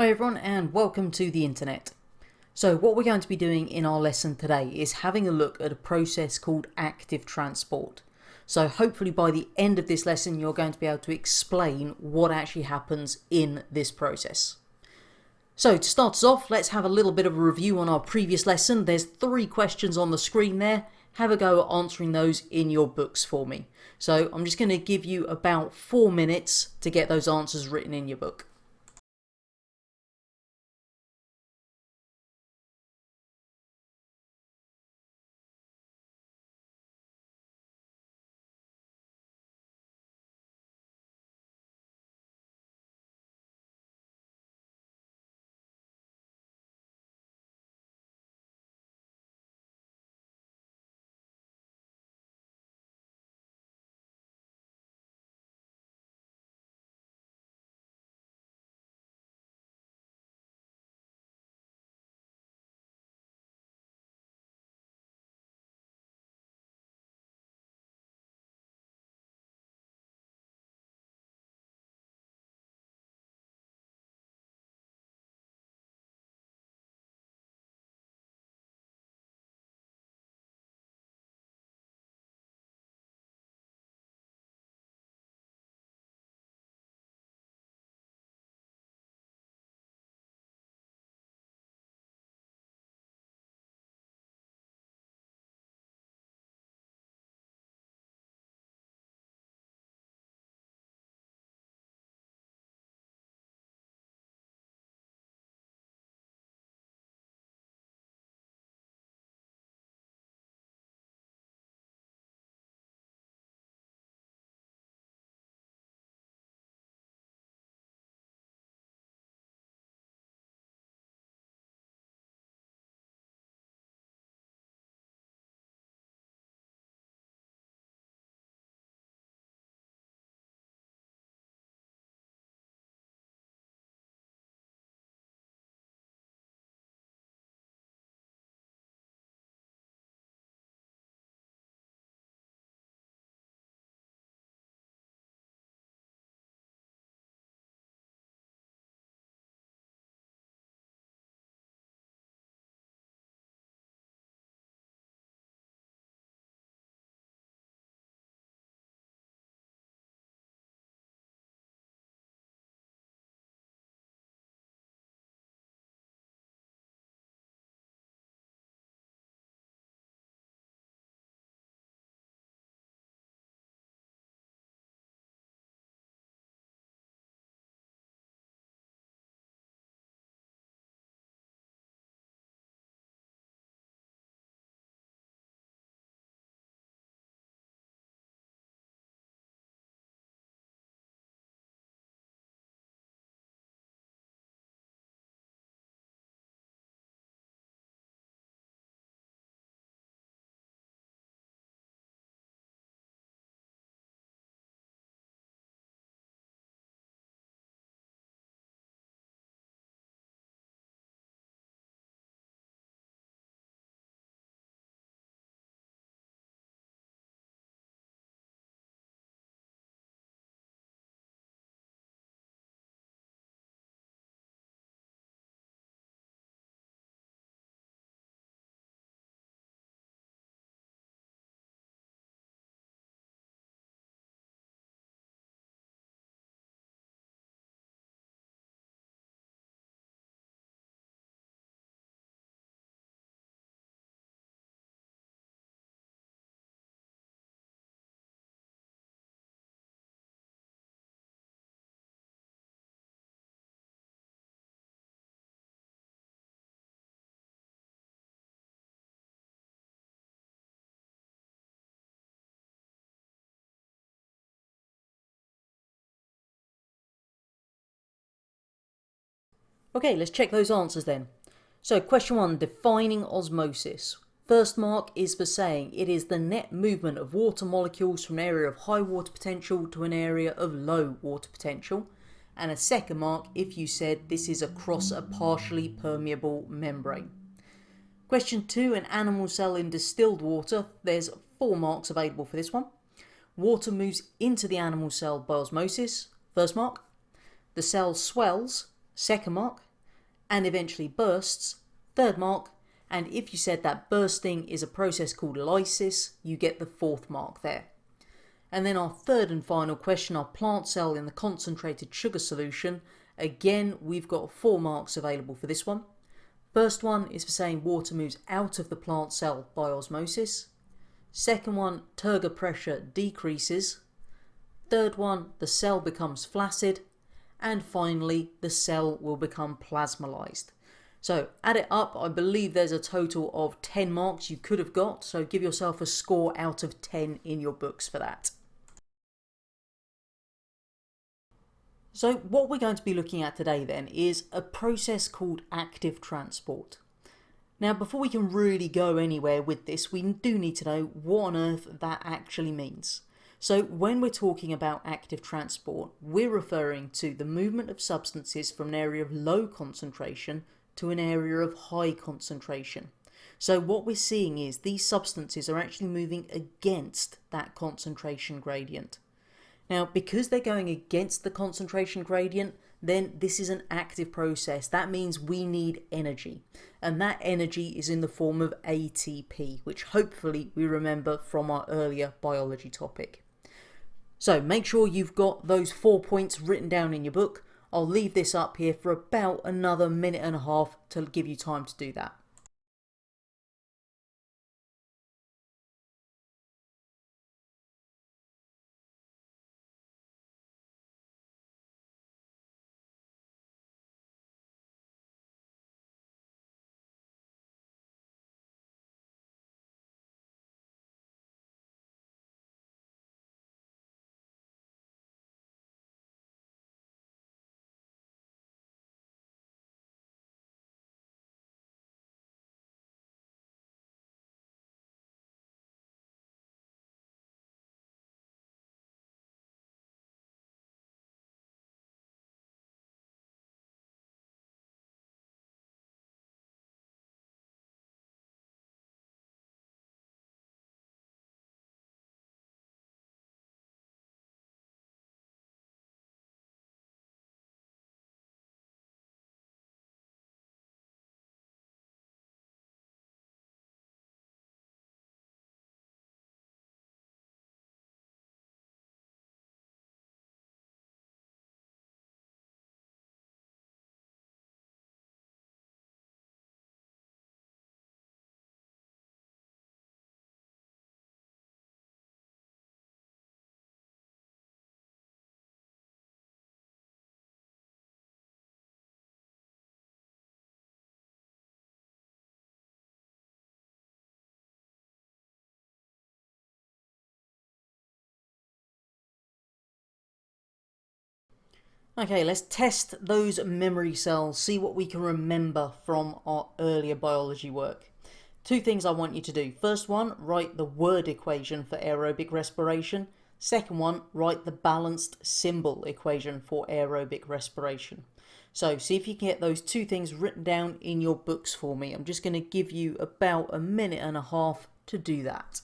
Hi everyone and welcome to the internet. So what we're going to be doing in our lesson today is having a look at a process called active transport. So hopefully by the end of this lesson you're going to be able to explain what actually happens in this process. So to start us off, let's have a little bit of a review on our previous lesson. There's 3 questions on the screen there. Have a go at answering those in your books for me. So I'm just going to give you about 4 minutes to get those answers written in your book. Okay, let's check those answers then. So question 1, defining osmosis. First mark is for saying it is the net movement of water molecules from an area of high water potential to an area of low water potential. And a second mark if you said this is across a partially permeable membrane. Question 2, an animal cell in distilled water. There's 4 marks available for this one. Water moves into the animal cell by osmosis. First mark. The cell swells. Second mark. and eventually bursts, 3rd mark, and if you said that bursting is a process called lysis, you get the 4th mark there. And then our 3rd and final question, our plant cell in the concentrated sugar solution. Again, we've got 4 marks available for this one. First one is for saying water moves out of the plant cell by osmosis. Second one, turgor pressure decreases. Third one, the cell becomes flaccid. And finally, the cell will become plasmolyzed. So add it up, I believe there's a total of 10 marks you could have got, so give yourself a score out of 10 in your books for that. So what we're going to be looking at today then is a process called active transport. Now before we can really go anywhere with this, we do need to know what on earth that actually means. So when we're talking about active transport, we're referring to the movement of substances from an area of low concentration to an area of high concentration. So what we're seeing is these substances are actually moving against that concentration gradient. Now, because they're going against the concentration gradient, then this is an active process. That means we need energy. And that energy is in the form of ATP, which hopefully we remember from our earlier biology topic. So make sure you've got those 4 points written down in your book. I'll leave this up here for about another minute and a half to give you time to do that. Okay, let's test those memory cells, see what we can remember from our earlier biology work. 2 things I want you to do. First one, write the word equation for aerobic respiration. Second one, write the balanced symbol equation for aerobic respiration. So see if you can get those 2 things written down in your books for me. I'm just going to give you about a minute and a half to do that.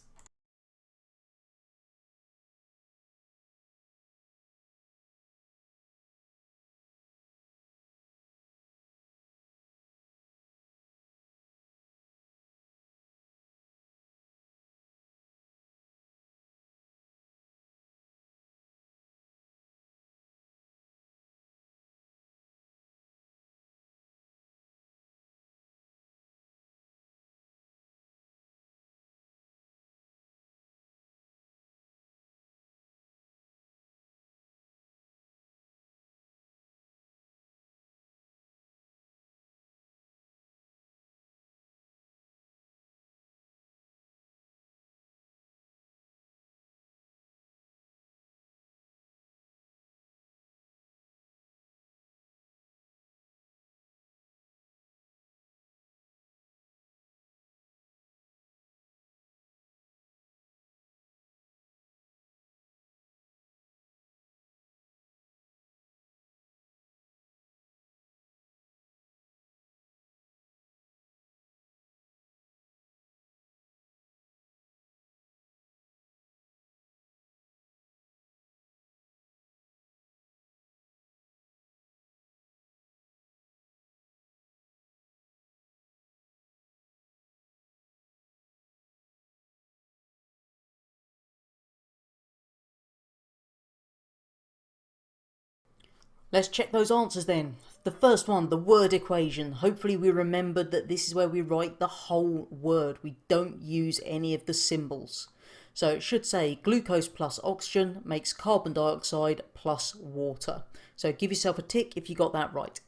Let's check those answers then. The first one, the word equation. Hopefully we remembered that this is where we write the whole word. We don't use any of the symbols. So it should say glucose plus oxygen makes carbon dioxide plus water. So give yourself a tick if you got that right.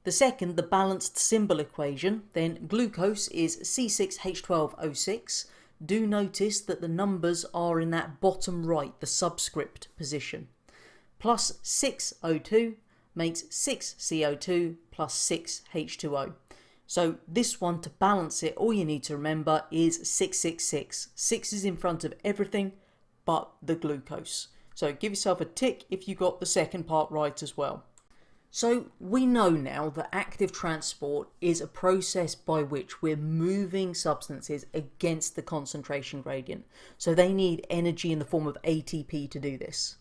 The second, the balanced symbol equation, then glucose is C6H12O6. Do notice that the numbers are in that bottom right, the subscript position. Plus 6O2 makes 6CO2 plus 6H2O. So this one, to balance it, all you need to remember is 666. 6 is in front of everything but the glucose. So give yourself a tick if you got the second part right as well. So we know now that active transport is a process by which we're moving substances against the concentration gradient. So they need energy in the form of ATP to do this.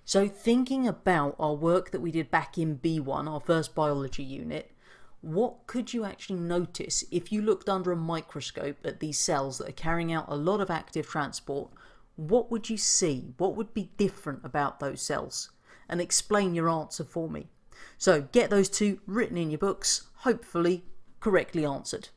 So thinking about our work that we did back in B1, our first biology unit, what could you actually notice if you looked under a microscope at these cells that are carrying out a lot of active transport? What would you see? What would be different about those cells? And explain your answer for me. So get those two written in your books, hopefully correctly answered.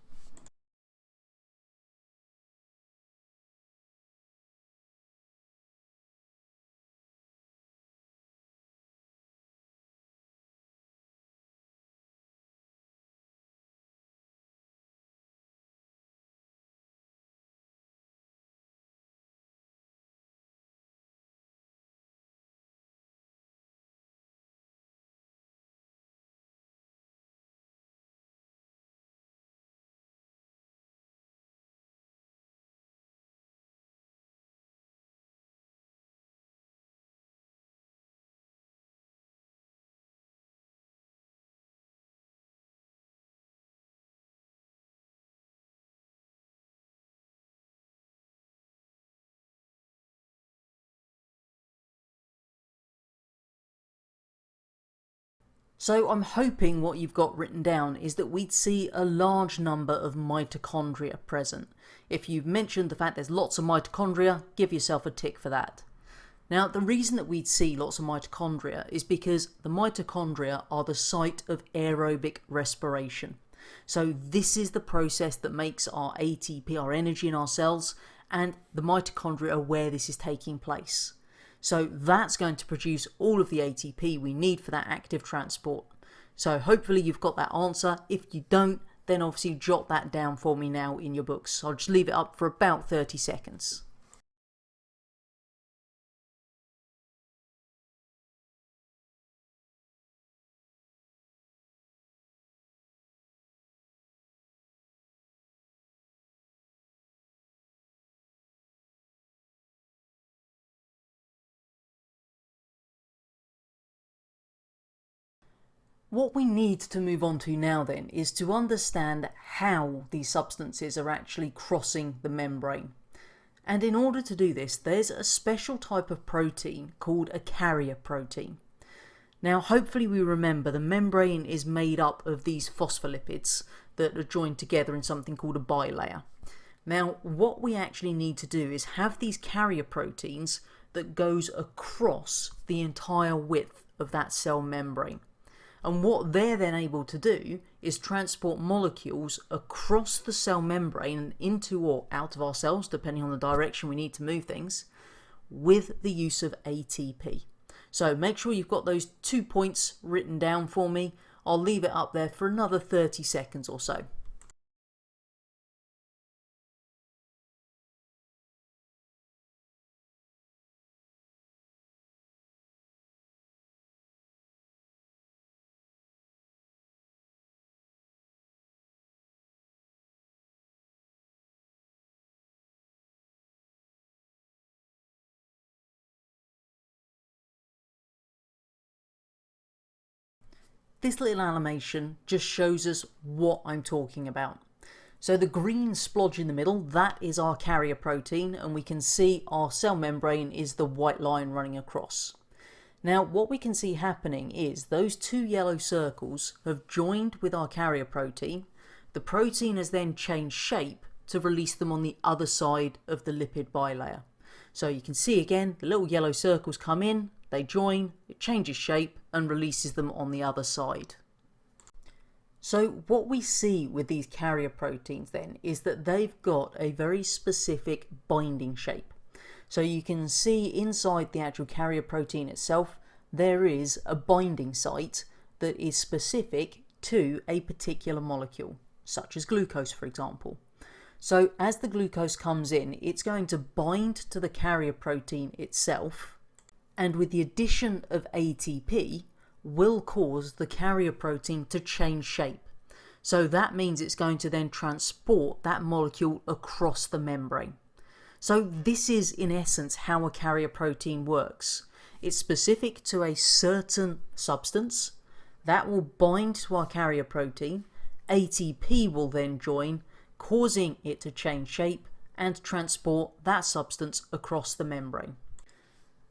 So I'm hoping what you've got written down is that we'd see a large number of mitochondria present. If you've mentioned the fact there's lots of mitochondria, give yourself a tick for that. Now, the reason that we'd see lots of mitochondria is because the mitochondria are the site of aerobic respiration. So this is the process that makes our ATP, our energy in our cells, and the mitochondria are where this is taking place. So that's going to produce all of the ATP we need for that active transport. So hopefully you've got that answer. If you don't, then obviously jot that down for me now in your books. I'll just leave it up for about 30 seconds. What we need to move on to now then is to understand how these substances are actually crossing the membrane. And in order to do this, there's a special type of protein called a carrier protein. Now hopefully we remember the membrane is made up of these phospholipids that are joined together in something called a bilayer. Now what we actually need to do is have these carrier proteins that goes across the entire width of that cell membrane. And what they're then able to do is transport molecules across the cell membrane and into or out of our cells, depending on the direction we need to move things, with the use of ATP. So make sure you've got those 2 points written down for me. I'll leave it up there for another 30 seconds or so. This little animation just shows us what I'm talking about. So the green splodge in the middle, that is our carrier protein, and we can see our cell membrane is the white line running across. Now what we can see happening is those two yellow circles have joined with our carrier protein. The protein has then changed shape to release them on the other side of the lipid bilayer. So you can see again the little yellow circles come in, They join, it changes shape and releases them on the other side. So what we see with these carrier proteins then is that they've got a very specific binding shape. So you can see inside the actual carrier protein itself, there is a binding site that is specific to a particular molecule, such as glucose, for example. So as the glucose comes in, it's going to bind to the carrier protein itself, and with the addition of ATP, will cause the carrier protein to change shape. So that means it's going to then transport that molecule across the membrane. So this is in essence how a carrier protein works. It's specific to a certain substance that will bind to our carrier protein. ATP will then join, causing it to change shape and transport that substance across the membrane.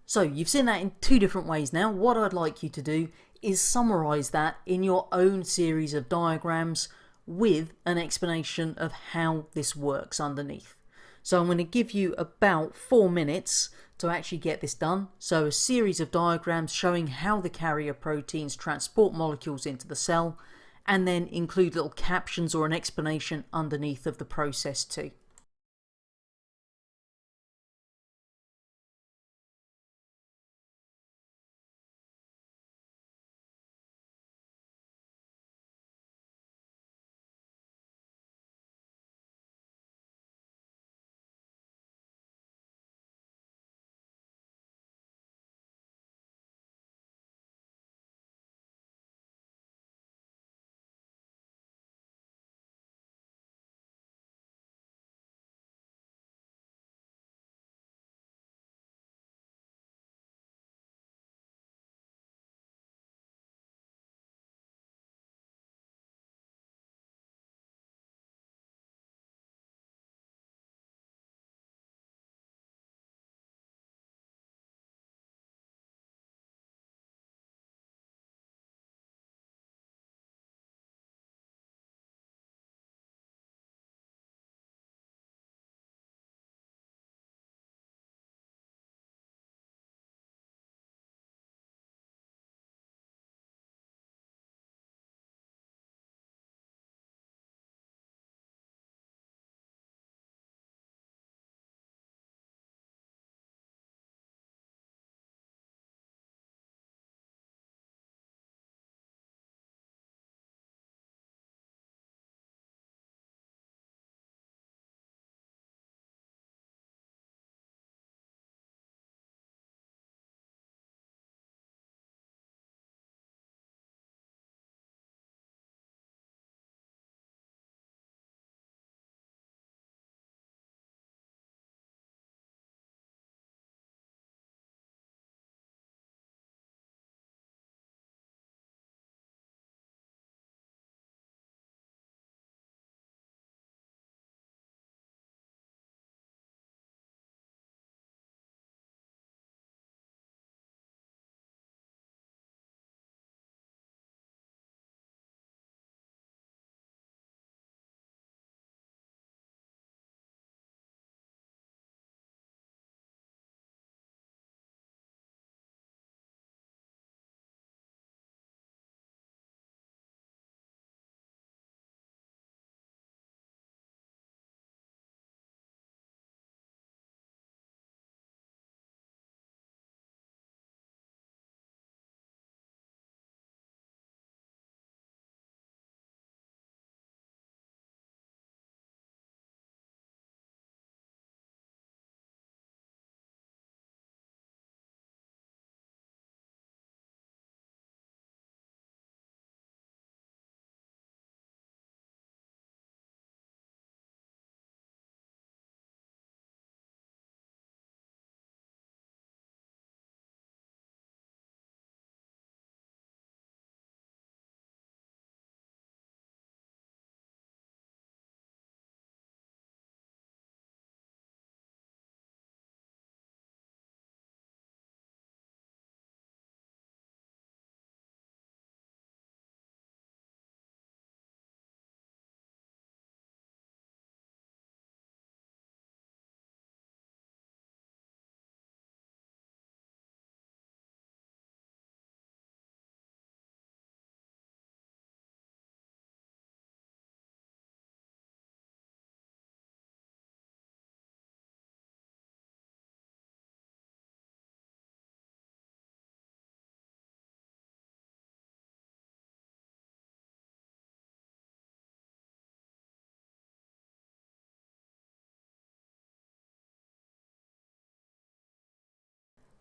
So you've seen that in two different ways now. What I'd like you to do is summarize that in your own series of diagrams with an explanation of how this works underneath. So I'm going to give you about 4 minutes to actually get this done. So a series of diagrams showing how the carrier proteins transport molecules into the cell, and then include little captions or an explanation underneath of the process too.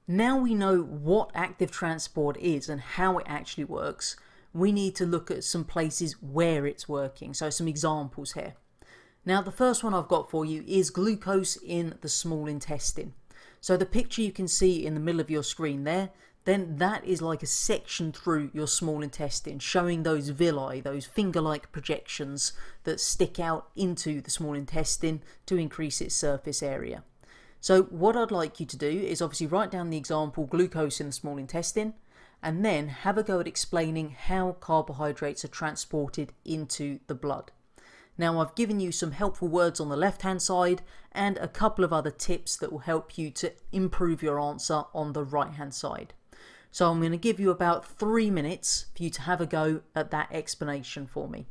Now we know what active transport is and how it actually works, we need to look at some places where it's working, so some examples here. Now the first one I've got for you is glucose in the small intestine. So the picture you can see in the middle of your screen there, then that is like a section through your small intestine, showing those villi, those finger-like projections that stick out into the small intestine to increase its surface area. So what I'd like you to do is obviously write down the example glucose in the small intestine, and then have a go at explaining how carbohydrates are transported into the blood. Now I've given you some helpful words on the left hand side and a couple of other tips that will help you to improve your answer on the right hand side. So I'm going to give you about 3 minutes for you to have a go at that explanation for me.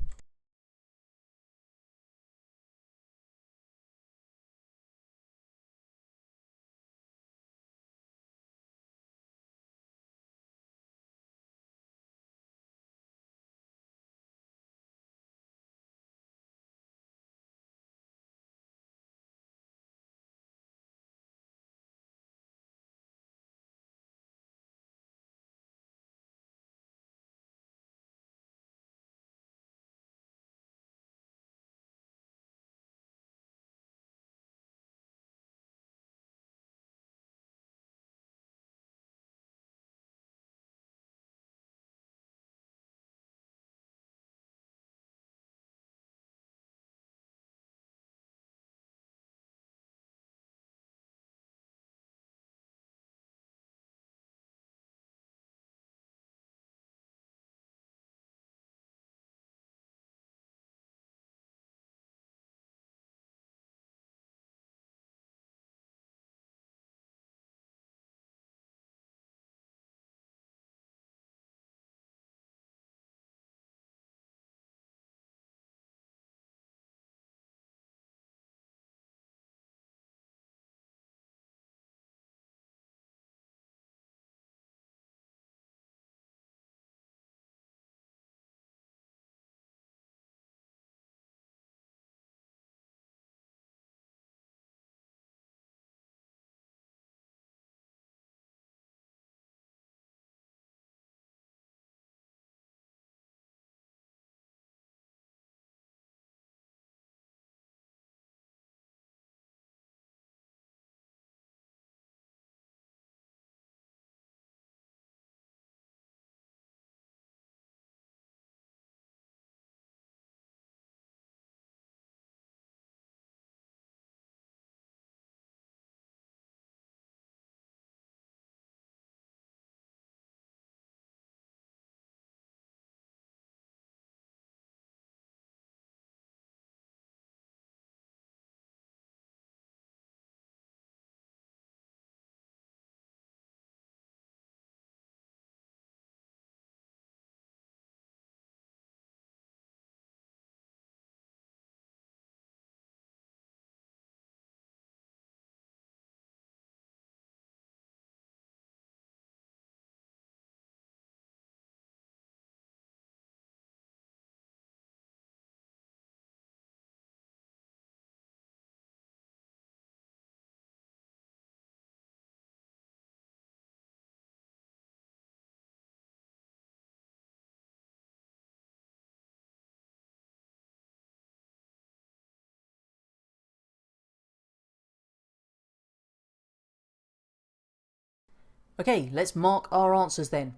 Okay, let's mark our answers then.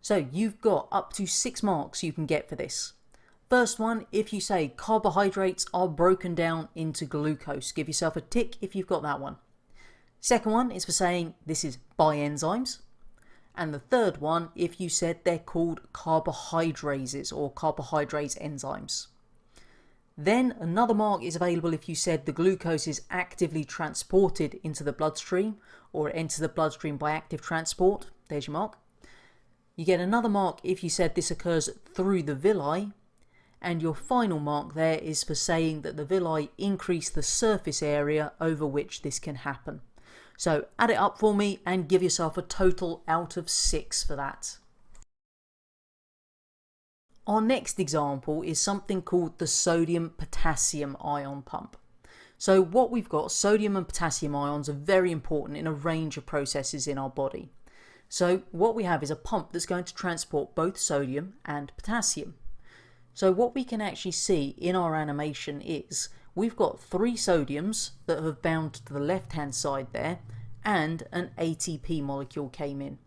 So you've got up to 6 marks you can get for this. First one, if you say carbohydrates are broken down into glucose, give yourself a tick if you've got that one. Second one is for saying this is by enzymes. And the third one, if you said they're called carbohydrases or carbohydrase enzymes. Then another mark is available if you said the glucose is actively transported into the bloodstream or it enters the bloodstream by active transport. There's your mark. You get another mark if you said this occurs through the villi. And your final mark there is for saying that the villi increase the surface area over which this can happen. So add it up for me and give yourself a total out of 6 for that. Our next example is something called the sodium-potassium ion pump. So what we've got, sodium and potassium ions, are very important in a range of processes in our body. So what we have is a pump that's going to transport both sodium and potassium. So what we can actually see in our animation is we've got 3 sodiums that have bound to the left hand side there, and an ATP molecule came in.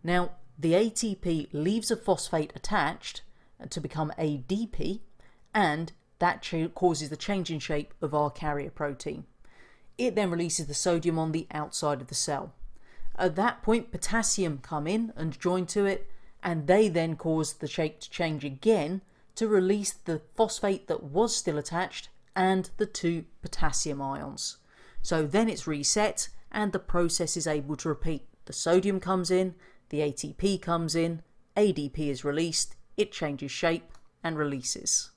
Now the ATP leaves a phosphate attached to become ADP, and that causes the change in shape of our carrier protein. It then releases the sodium on the outside of the cell. At that point, potassium come in and join to it, and they then cause the shape to change again to release the phosphate that was still attached and the 2 potassium ions. So then it's reset and the process is able to repeat. The sodium comes in, the ATP comes in, ADP is released, it changes shape and releases.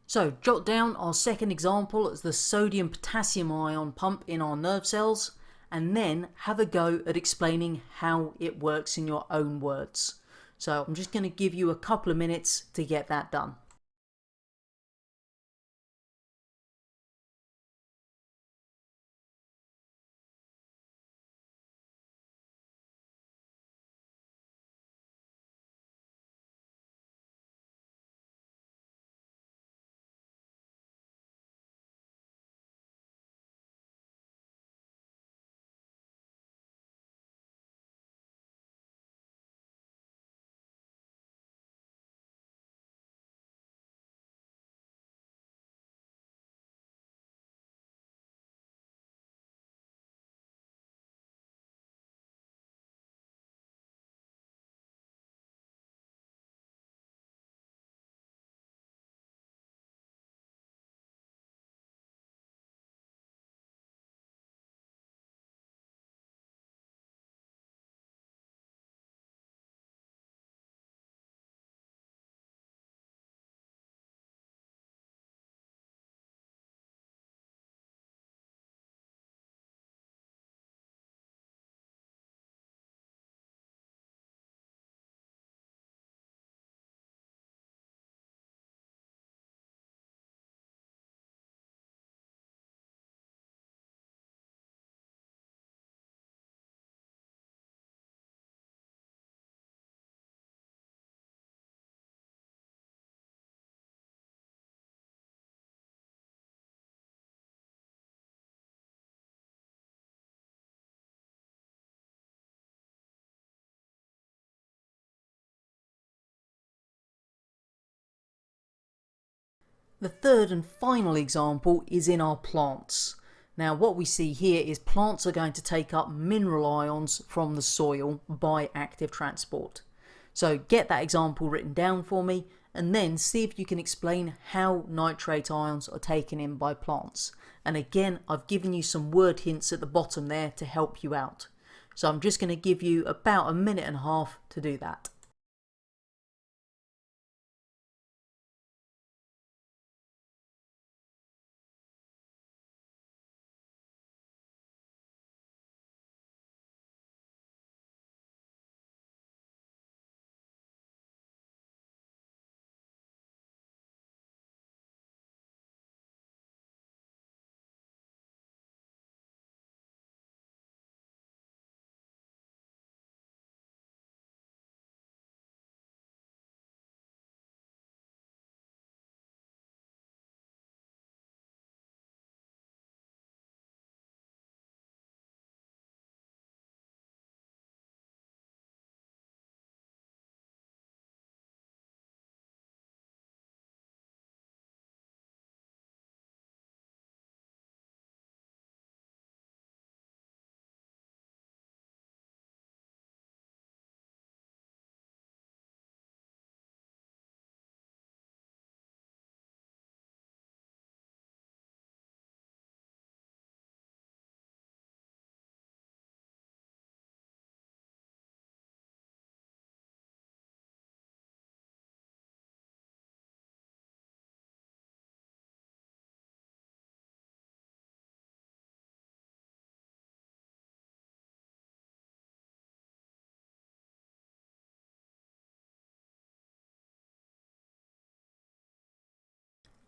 So jot down our second example as the sodium potassium ion pump in our nerve cells, and then have a go at explaining how it works in your own words. So I'm just going to give you a couple of minutes to get that done. The third and final example is in our plants. Now what we see here is plants are going to take up mineral ions from the soil by active transport. So get that example written down for me and then see if you can explain how nitrate ions are taken in by plants. And again, I've given you some word hints at the bottom there to help you out. So I'm just going to give you about a minute and a half to do that.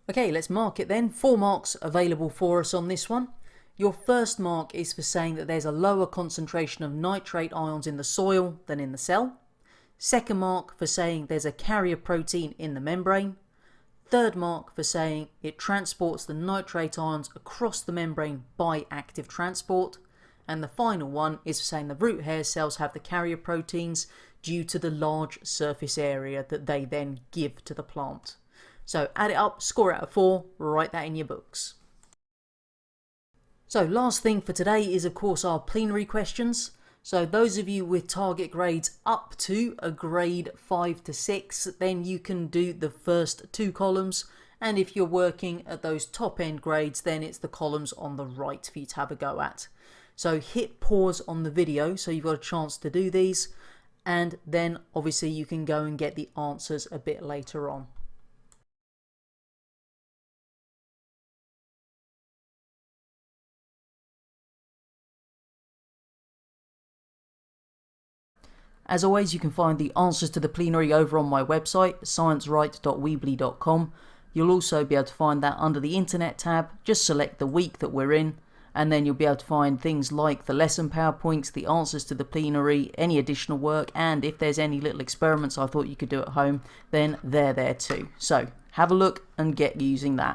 Okay, let's mark it then. 4 marks available for us on this one. Your first mark is for saying that there's a lower concentration of nitrate ions in the soil than in the cell. Second mark for saying there's a carrier protein in the membrane. Third mark for saying it transports the nitrate ions across the membrane by active transport. And the final one is for saying the root hair cells have the carrier proteins due to the large surface area that they then give to the plant. So add it up, score out of 4, write that in your books. So last thing for today is of course our plenary questions. So those of you with target grades up to a grade 5 to 6, then you can do the first 2 columns. And if you're working at those top end grades, then it's the columns on the right for you to have a go at. So hit pause on the video so you've got a chance to do these. And then obviously you can go and get the answers a bit later on. As always, you can find the answers to the plenary over on my website, sciencewright.weebly.com. You'll also be able to find that under the Internet tab. Just select the week that we're in, and then you'll be able to find things like the lesson PowerPoints, the answers to the plenary, any additional work, and if there's any little experiments I thought you could do at home, then they're there too. So have a look and get using that.